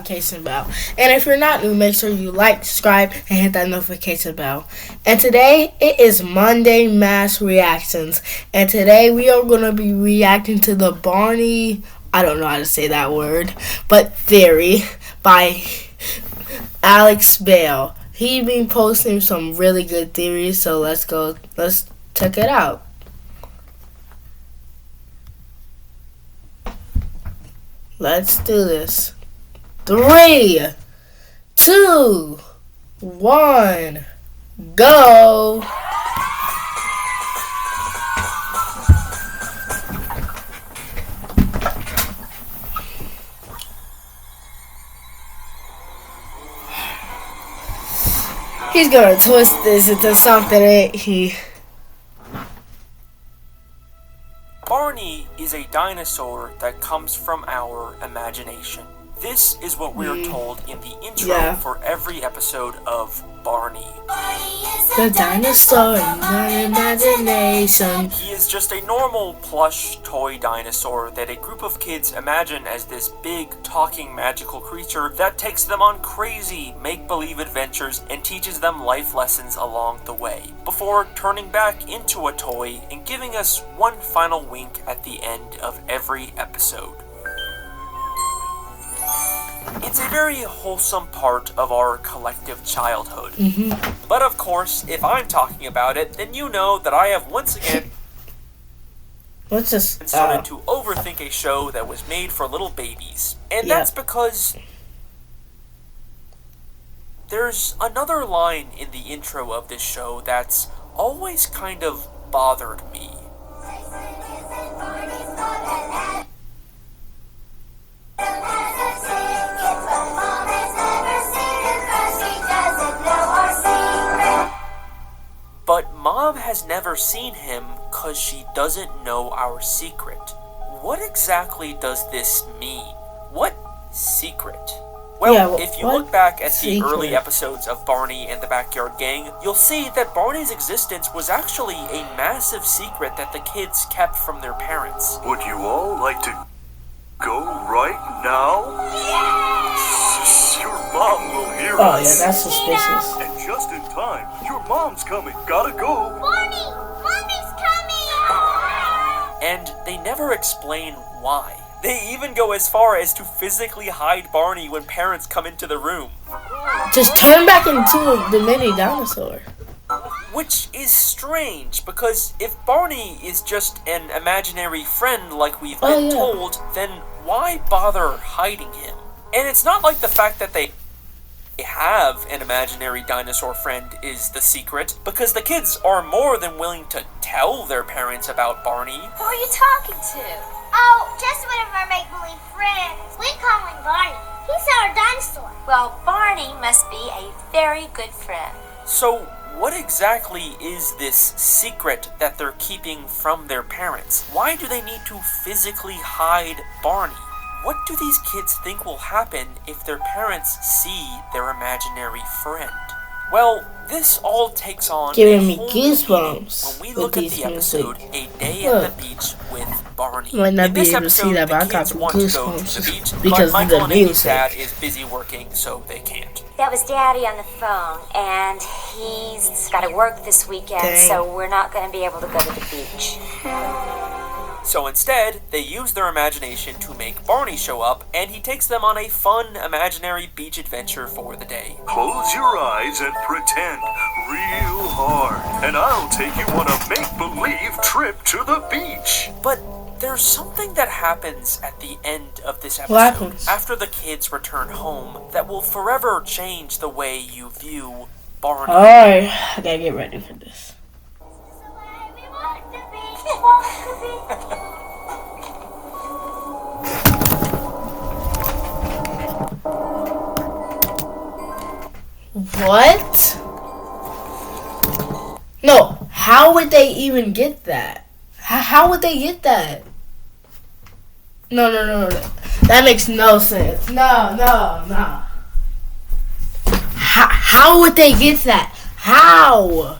notification bell. And if you're not new, make sure you like, subscribe, and hit that notification bell. And today, it is Monday Mass Reactions. And today, we are going to be reacting to the Barney, I don't know how to say that word, but theory by Bale. He been posting some really good theories, so let's check it out. Let's do this. 3, 2, 1, go! He's gonna twist this into something, ain't he? Barney is a dinosaur that comes from our imagination. This is what we're told in the intro for every episode of Barney. The dinosaur in my imagination. He is just a normal plush toy dinosaur that a group of kids imagine as this big, talking, magical creature that takes them on crazy, make-believe adventures and teaches them life lessons along the way, before turning back into a toy and giving us one final wink at the end of every episode. It's a very wholesome part of our collective childhood. But of course, if I'm talking about it, then you know that I have once again started to overthink a show that was made for little babies. And that's because there's another line in the intro of this show that's always kind of bothered me. But Mom has never seen him because she doesn't know our secret. What exactly does this mean? What secret? Well, if you look back at the early episodes of Barney and the Backyard Gang, you'll see that Barney's existence was actually a massive secret that the kids kept from their parents. Would you all like to go right now? Your mom will hear us. Oh yeah, that's suspicious. And just in time. Your mom's coming. Gotta go. Barney! Mommy's coming! And they never explain why. They even go as far as to physically hide Barney when parents come into the room. Just turn back into the mini dinosaur. Which is strange, because if Barney is just an imaginary friend like we've been told, then why bother hiding him? And it's not like the fact that they have an imaginary dinosaur friend is the secret, because the kids are more than willing to tell their parents about Barney. Who are you talking to? Oh, just one of our make-believe friends. We call him Barney. He's our dinosaur. Well, Barney must be a very good friend. So, what exactly is this secret that they're keeping from their parents? Why do they need to physically hide Barney? What do these kids think will happen if their parents see their imaginary friend? Well, this all takes on giving me goosebumps when we look at the episode A Day at the Beach with Barney. Might not be able to see that, but I got goosebumps because of the music. Dad is busy working, so they can't. That was Daddy on the phone, and he's got to work this weekend, so we're not going to be able to go to the beach. So instead, they use their imagination to make Barney show up, and he takes them on a fun, imaginary beach adventure for the day. Close your eyes and pretend real hard, and I'll take you on a make-believe trip to the beach. But there's something that happens at the end of this episode, after the kids return home, that will forever change the way you view Barney. Alright, I gotta get ready for this. What? No, how would they even get that? How would they get that? No. That makes no sense. No. How would they get that? How?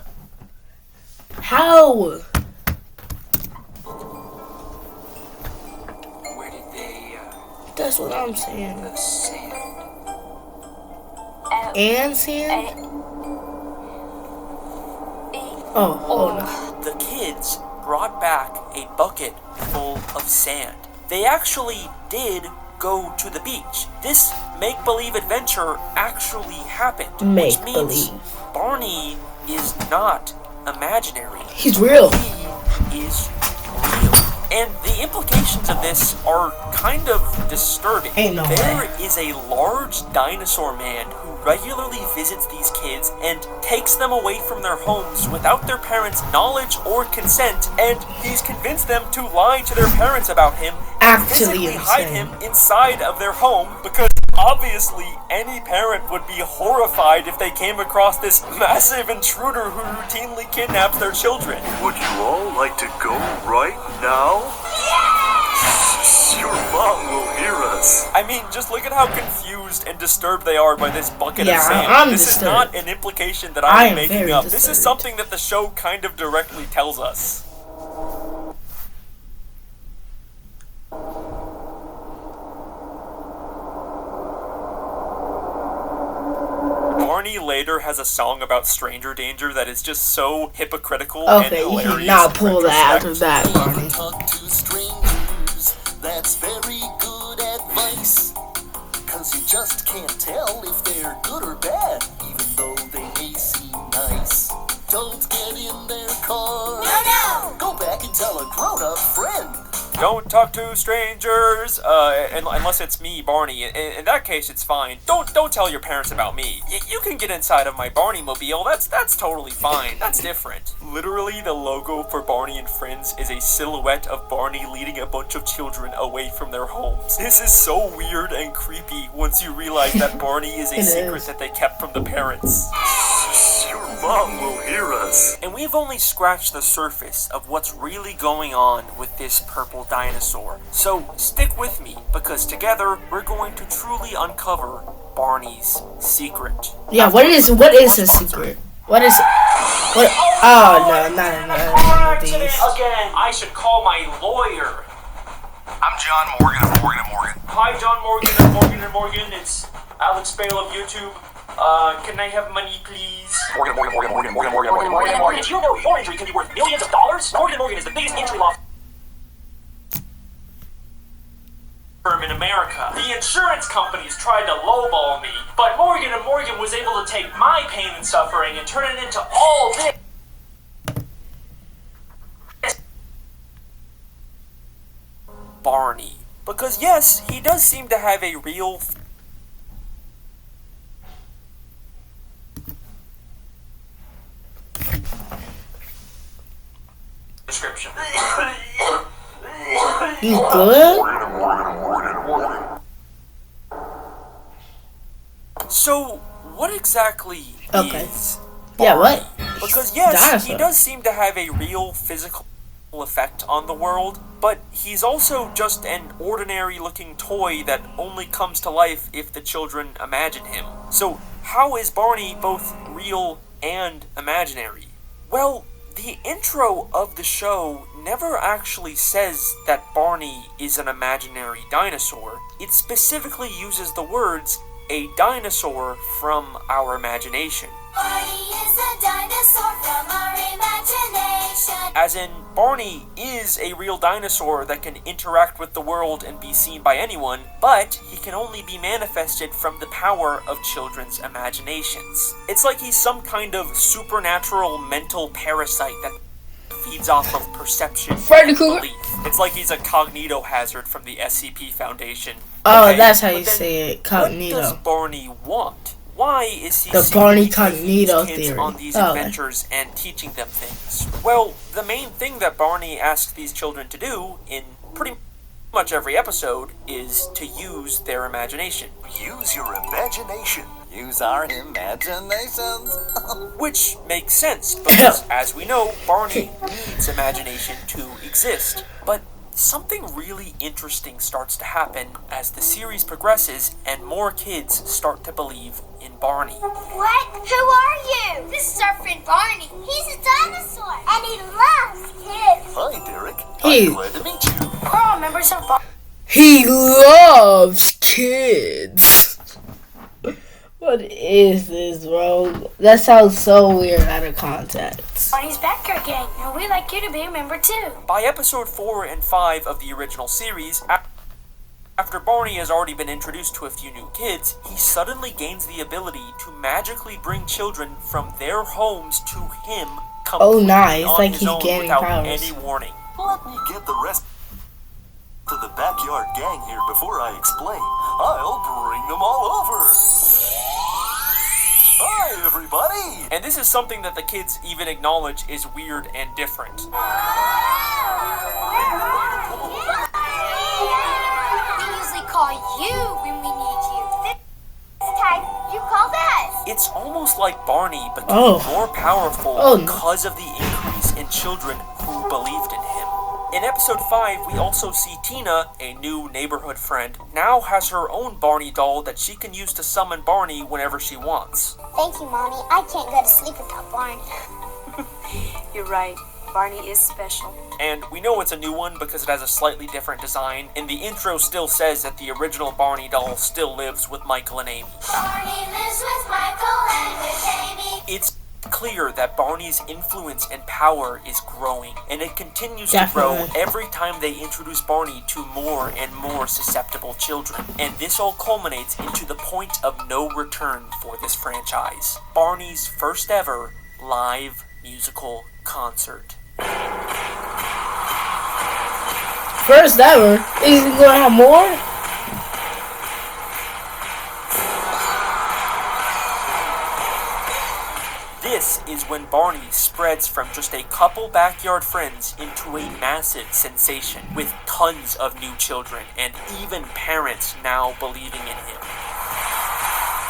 Where did they, That's what I'm saying. the sand? and sand? Oh no. The kids brought back a bucket full of sand. They actually did go to the beach. This make-believe adventure actually happened. Which means Barney is not imaginary. He's real. He is real. And the implications of this are kind of disturbing. There is a large dinosaur man who regularly visits these kids and takes them away from their homes without their parents' knowledge or consent, and he's convinced them to lie to their parents about him and physically hide him inside of their home, because obviously any parent would be horrified if they came across this massive intruder who routinely kidnaps their children. Would you all like to go right now? Yes! Your mom will hear us. I mean, just look at how confused and disturbed they are by this bucket of sand. This is not an implication that I'm making up. This is something that the show kind of directly tells us. Barney later has a song about stranger danger that is just so hypocritical and hilarious. You cannot pull that out of that, Barney. Talk to strangers, that's very good advice. Cause you just can't tell if they're good or bad, even though they may seem nice. Don't get in their car. No! Go back and tell a grown-up friend. Don't talk to strangers, unless it's me, Barney. In that case, it's fine. Don't tell your parents about me. You can get inside of my Barney mobile. That's totally fine. That's different. Literally, the logo for Barney and Friends is a silhouette of Barney leading a bunch of children away from their homes. This is so weird and creepy once you realize that Barney is a secret that they kept from the parents. Your mom will hear us. And we've only scratched the surface of what's really going on with this purple dinosaur. So stick with me, because together we're going to truly uncover Barney's secret. Yeah, what is his secret? What is it? What? Oh no, not these. Again, I should call my lawyer. I'm John Morgan of Morgan & Morgan. Hi, John Morgan of Morgan & Morgan. It's Alex Bale of YouTube. Can I have money, please? Morgan. Did you know your injury can be worth millions of dollars? Morgan is the biggest injury law firm in America. The insurance companies tried to lowball me, but Morgan & Morgan was able to take my pain and suffering and turn it into all this. Barney. Because yes, he does seem to have a real description. You good? So, what exactly is Barney? Yeah, what? Because yes, dinosaur. He does seem to have a real physical effect on the world, but he's also just an ordinary-looking toy that only comes to life if the children imagine him. So, how is Barney both real and imaginary? Well, the intro of the show never actually says that Barney is an imaginary dinosaur. It specifically uses the words, a dinosaur from our imagination. Barney is a dinosaur from our imagination. As in, Barney is a real dinosaur that can interact with the world and be seen by anyone, but he can only be manifested from the power of children's imaginations. It's like he's some kind of supernatural mental parasite that feeds off of perception and belief. It's like he's a cognitohazard from the SCP Foundation. Oh, Okay, that's how you but then say it, What cognito. does Barney want? Why is he The secretly Barney taking these cognito kids theory. on these Oh, okay. adventures and teaching them things? Well, the main thing that Barney asks these children to do in pretty much every episode is to use their imagination. Use your imagination. Use our imaginations. Which makes sense, because as we know, Barney needs imagination to exist. But something really interesting starts to happen as the series progresses and more kids start to believe in Barney. What? Who are you? This is our friend Barney. He's a dinosaur, and he loves kids. Hi, Derek. He- I'm glad to meet you. We're all members of Barney. He loves kids. What What is this, bro? That sounds so weird out of context. Barney's Backyard Gang, and we'd like you to be a member too. By episode 4 and 5 of the original series, after Barney has already been introduced to a few new kids, he suddenly gains the ability to magically bring children from their homes to him completely on his own without any warning. Let me get the rest to the backyard gang here before I explain. I'll bring them all over. Hi, everybody! And this is something that the kids even acknowledge is weird and different. Call you when we need you. This time, you called us. It's almost like Barney became more powerful because of the increase in children who believed in him. In episode 5, we also see Tina, a new neighborhood friend, now has her own Barney doll that she can use to summon Barney whenever she wants. Thank you, Mommy. I can't go to sleep without Barney. You're right. Barney is special. And we know it's a new one because it has a slightly different design, and the intro still says that the original Barney doll still lives with Michael and Amy. Barney lives with Michael and with Amy. It's clear that Barney's influence and power is growing, and it continues to grow every time they introduce Barney to more and more susceptible children. And this all culminates into the point of no return for this franchise. Barney's first ever live musical concert. First ever? Is he gonna have more? This is when Barney spreads from just a couple backyard friends into a massive sensation, with tons of new children and even parents now believing in him.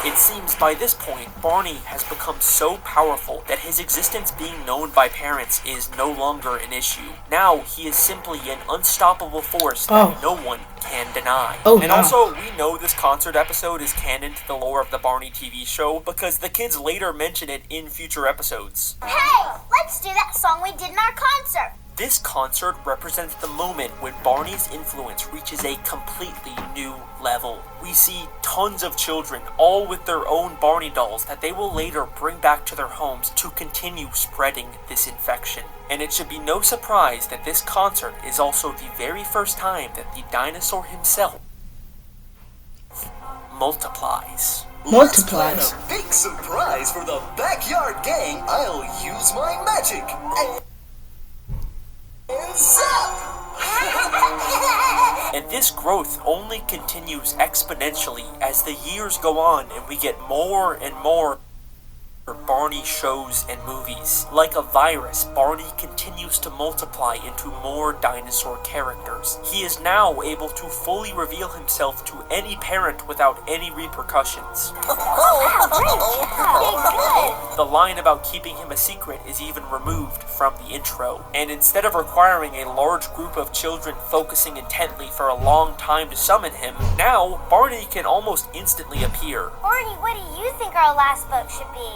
It seems by this point, Barney has become so powerful that his existence being known by parents is no longer an issue. Now, he is simply an unstoppable force that no one can deny. Also, we know this concert episode is canon to the lore of the Barney TV show because the kids later mention it in future episodes. Hey, let's do that song we did in our concert. This concert represents the moment when Barney's influence reaches a completely new level. We see tons of children, all with their own Barney dolls that they will later bring back to their homes to continue spreading this infection. And it should be no surprise that this concert is also the very first time that the dinosaur himself multiplies. Let's plan a big surprise for the backyard gang. I'll use my magic. And this growth only continues exponentially as the years go on and we get more and more Barney shows and movies. Like a virus, Barney continues to multiply into more dinosaur characters. He is now able to fully reveal himself to any parent without any repercussions. The line about keeping him a secret is even removed from the intro, and instead of requiring a large group of children focusing intently for a long time to summon him, now Barney can almost instantly appear. Barney, what do you think our last book should be?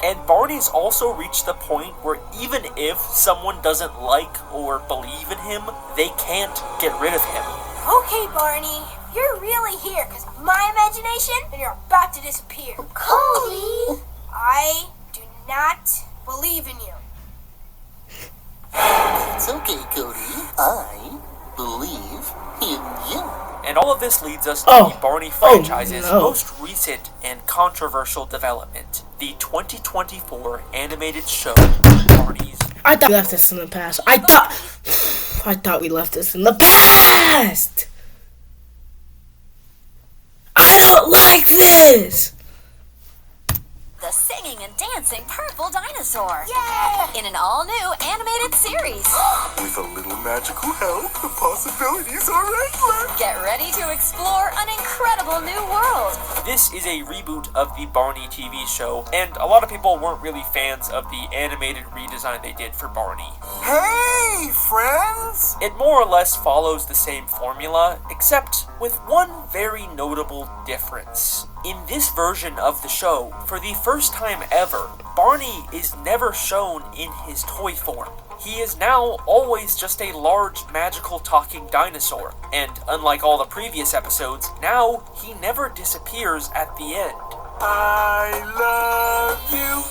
And Barney's also reached the point where even if someone doesn't like or believe in him, they can't get rid of him. Okay, Barney, you're really here because of my imagination and you're about to disappear. Cody! I do not believe in you. It's okay, Cody. I believe in you. And all of this leads us to the Barney franchise's most recent and controversial development, the 2024 animated show, Barney's... I thought we left this in the past. I thought we left this in the past! I don't like this! The singing and dancing purple dinosaur. Yay! In an all-new animated series. With a little magical help, the possibilities are endless. Get ready to explore an incredible new world. This is a reboot of the Barney TV show, and a lot of people weren't really fans of the animated redesign they did for Barney. Hey, friends! It more or less follows the same formula, except with one very notable difference. In this version of the show, for the first time ever, Barney is never shown in his toy form. He is now always just a large magical talking dinosaur, and unlike all the previous episodes, now he never disappears at the end. I love you.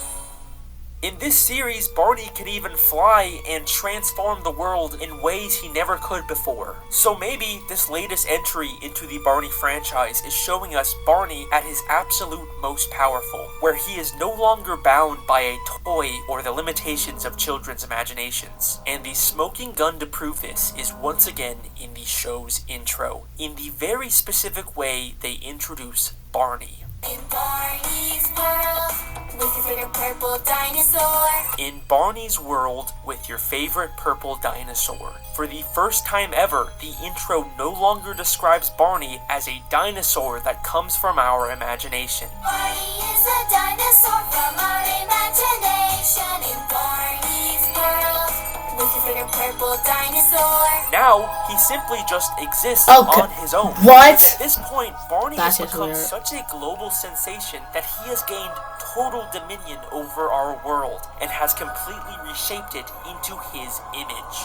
In this series, Barney can even fly and transform the world in ways he never could before. So maybe this latest entry into the Barney franchise is showing us Barney at his absolute most powerful, where he is no longer bound by a toy or the limitations of children's imaginations. And the smoking gun to prove this is once again in the show's intro, in the very specific way they introduce Barney. In Barney's world, with your favorite purple dinosaur. In Barney's world, with your favorite purple dinosaur. For the first time ever, the intro no longer describes Barney as a dinosaur that comes from our imagination. Barney is a dinosaur from our imagination. In Barney's world, with your favorite purple dinosaur. Now, he simply just exists on his own. What? At this point, Barney has become weird. such a global sensation that he has gained total dominion over our world and has completely reshaped it into his image.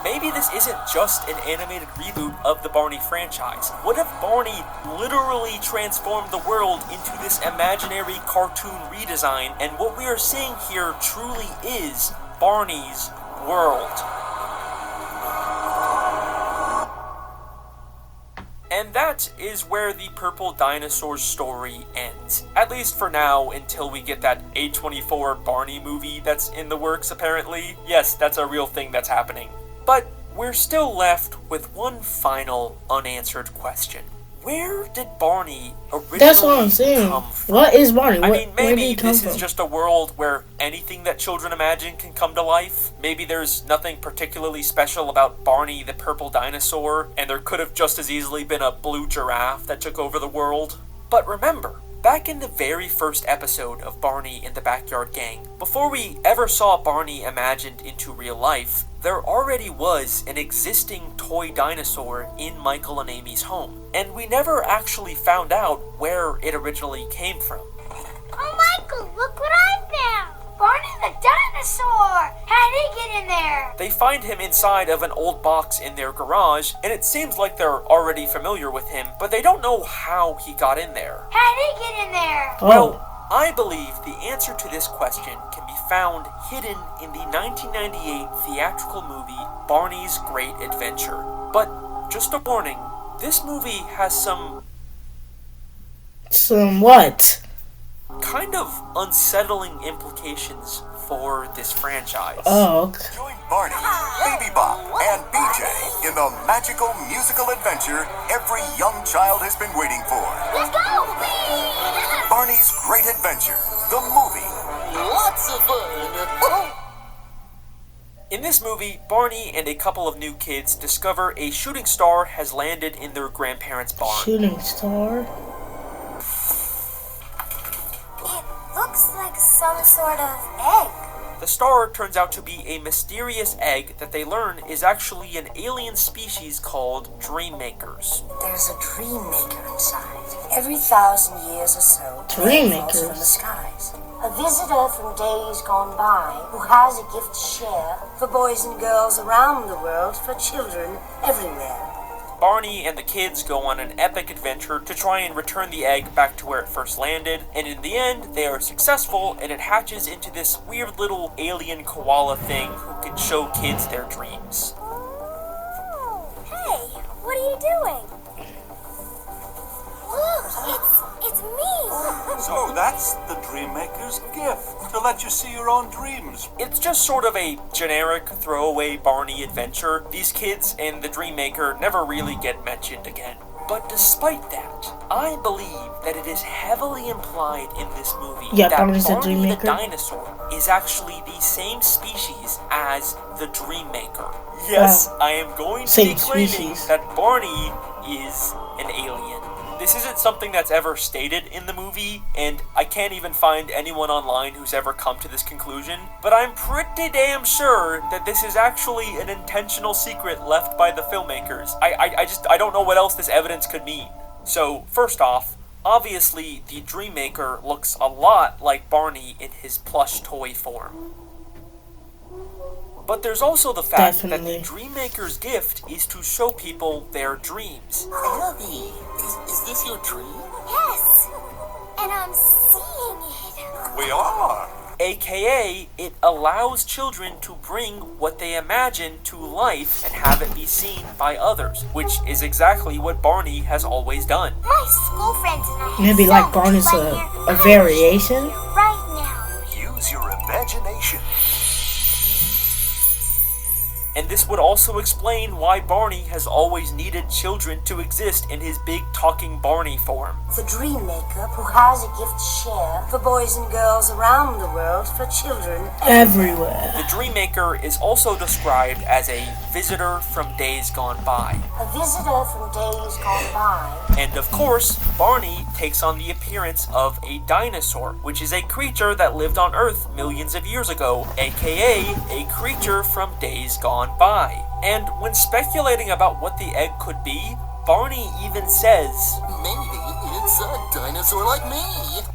Maybe this isn't just an animated reboot of the Barney franchise. What if Barney literally transformed the world into this imaginary cartoon redesign, and what we are seeing here truly is Barney's world? And that is where the Purple Dinosaur story ends. At least for now, until we get that A24 Barney movie that's in the works, apparently. Yes, that's a real thing that's happening. But we're still left with one final unanswered question. Where did Barney originally That's what I'm saying. come from? What is Barney? I mean, where did maybe he come this from? is just a world where anything that children imagine can come to life. Maybe there's nothing particularly special about Barney the purple dinosaur, and there could have just as easily been a blue giraffe that took over the world. But remember, back in the very first episode of Barney and the Backyard Gang, before we ever saw Barney imagined into real life, there already was an existing toy dinosaur in Michael and Amy's home, and we never actually found out where it originally came from. Oh, Michael, look what I found! Barney the dinosaur! How did he get in there? They find him inside of an old box in their garage, and it seems like they're already familiar with him, but they don't know how he got in there. How did he get in there? Well, I believe the answer to this question can be found hidden in the 1998 theatrical movie Barney's Great Adventure. But just a warning, this movie has some what? kind of unsettling implications for this franchise. Oh, okay. Join Barney, Baby Bop, and BJ in the magical musical adventure every young child has been waiting for. Let's go! Barney's Great Adventure, the movie. Lots of fun. In this movie, Barney and a couple of new kids discover a shooting star has landed in their grandparents' barn. Shooting star? It looks like some sort of egg. The star turns out to be a mysterious egg that they learn is actually an alien species called Dream Makers. There's a dream maker inside. Every 1,000 years or so, Dream rain falls makers? from the skies. A visitor from days gone by who has a gift to share for boys and girls around the world, for children everywhere. Barney and the kids go on an epic adventure to try and return the egg back to where it first landed, and in the end, they are successful, and it hatches into this weird little alien koala thing who can show kids their dreams. Hey, what are you doing? Look, it's me. So that's the Dream Maker's gift, to let you see your own dreams. It's just sort of a generic throwaway Barney adventure. These kids and the Dream Maker never really get mentioned again. But despite that, I believe that it is heavily implied in this movie that Barney's the Dream Barney the Maker. dinosaur is actually the same species as the Dream Maker. Yes, I am going to be Same claiming species. that Barney is an alien. This isn't something that's ever stated in the movie, and I can't even find anyone online who's ever come to this conclusion, but I'm pretty damn sure that this is actually an intentional secret left by the filmmakers. I don't know what else this evidence could mean. So, first off, obviously the Dreammaker looks a lot like Barney in his plush toy form. But there's also the fact that the Dreammaker's gift is to show people their dreams. Abby, is this your dream? Yes, and I'm seeing it. We are. AKA, it allows children to bring what they imagine to life and have it be seen by others, which is exactly what Barney has always done. My school friends and I have Maybe like Barney's a variation? Right now. Use your imagination. And this would also explain why Barney has always needed children to exist in his big talking Barney form. The Dreammaker who has a gift to share for boys and girls around the world, for children everywhere. The Dreammaker is also described as a visitor from days gone by. A visitor from days gone by. And of course, Barney takes on the appearance of a dinosaur, which is a creature that lived on Earth millions of years ago, aka a creature from days gone by. And when speculating about what the egg could be, Barney even says, Maybe it's a dinosaur like me.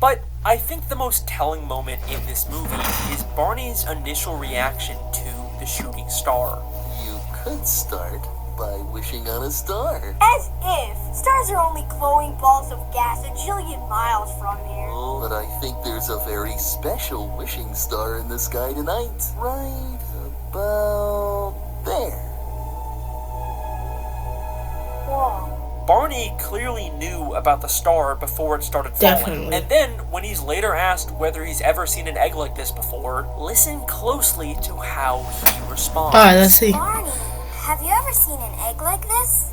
But I think the most telling moment in this movie is Barney's initial reaction to the shooting star. You could start by wishing on a star. As if. Stars are only glowing balls of gas a jillion miles from here. Oh, but I think there's a very special wishing star in the sky tonight. Right about there. Whoa. Barney clearly knew about the star before it started falling. Definitely. And then, when he's later asked whether he's ever seen an egg like this before, listen closely to how he responds. Alright, let's see. Barney, have you ever seen an egg like this?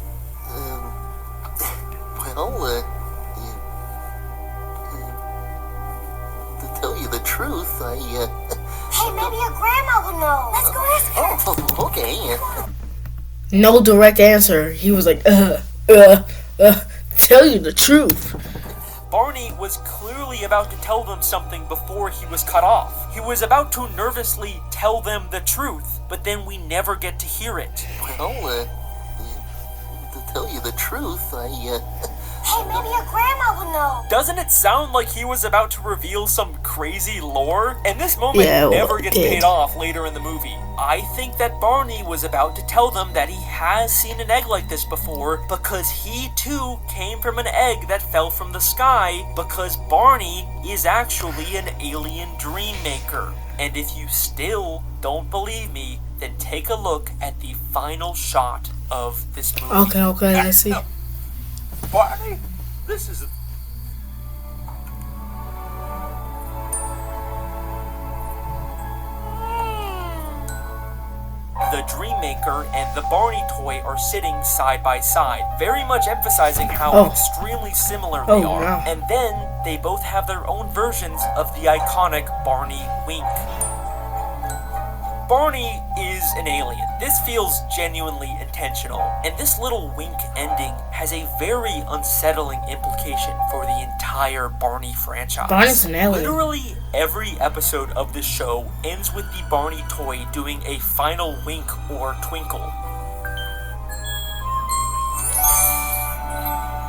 To tell you the truth, Hey, maybe your grandma will know. Let's go ask her. Oh, okay. No direct answer. He was like, tell you the truth. Barney was clearly about to tell them something before he was cut off. He was about to nervously tell them the truth, but then we never get to hear it. Well, to tell you the truth, Hey, maybe your grandma will know. Doesn't it sound like he was about to reveal some crazy lore? And this moment never gets paid off later in the movie. I think that Barney was about to tell them that he has seen an egg like this before because he too came from an egg that fell from the sky, because Barney is actually an alien dream maker. And if you still don't believe me, then take a look at the final shot of this movie. Okay, I see. Barney, this is The Dreammaker and the Barney toy are sitting side by side, very much emphasizing how extremely similar they are. No. And then they both have their own versions of the iconic Barney wink. Barney is an alien. This feels genuinely intentional, and this little wink ending has a very unsettling implication for the entire Barney franchise. Barney's an alien. Literally every episode of this show ends with the Barney toy doing a final wink or twinkle.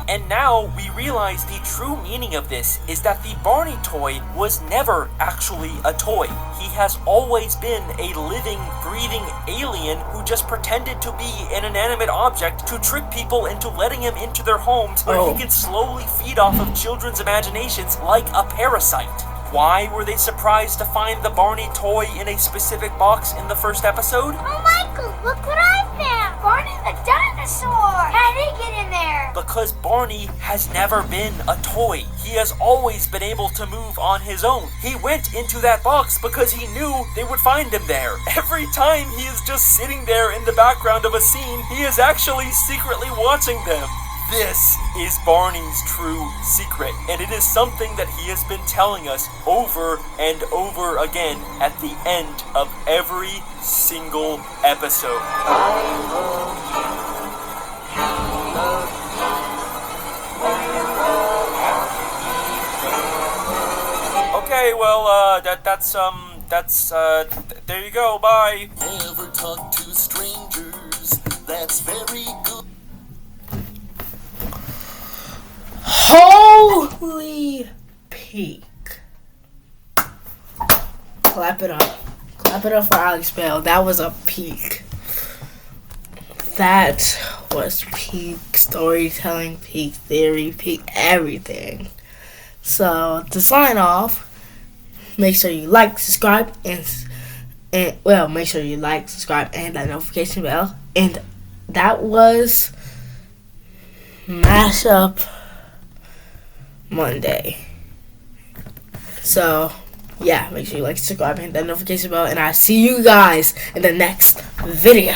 And now we realize the true meaning of this is that the Barney toy was never actually a toy. He has always been a living, breathing alien who just pretended to be an inanimate object to trick people into letting him into their homes where he can slowly feed off of children's imaginations like a parasite. Why were they surprised to find the Barney toy in a specific box in the first episode? Oh, Michael, look what I found. Barney the dinosaur. How did he get in there? Because Barney has never been a toy. He has always been able to move on his own. He went into that box because he knew they would find him there. Every time he is just sitting there in the background of a scene, he is actually secretly watching them. This is Barney's true secret, and it is something that he has been telling us over and over again at the end of every single episode. I love you. Okay, well, there you go, bye. Never talk to strangers, that's very good. Holy peak. Clap it up. Clap it up for Alex Bale. That was a peak. That was peak storytelling, peak theory, peak everything. So, to sign off, make sure you like, subscribe, and make sure you like, subscribe, and that notification bell. And that was Mashup Monday. So, yeah, make sure you like, subscribe, and hit that notification bell. And I'll see you guys in the next video.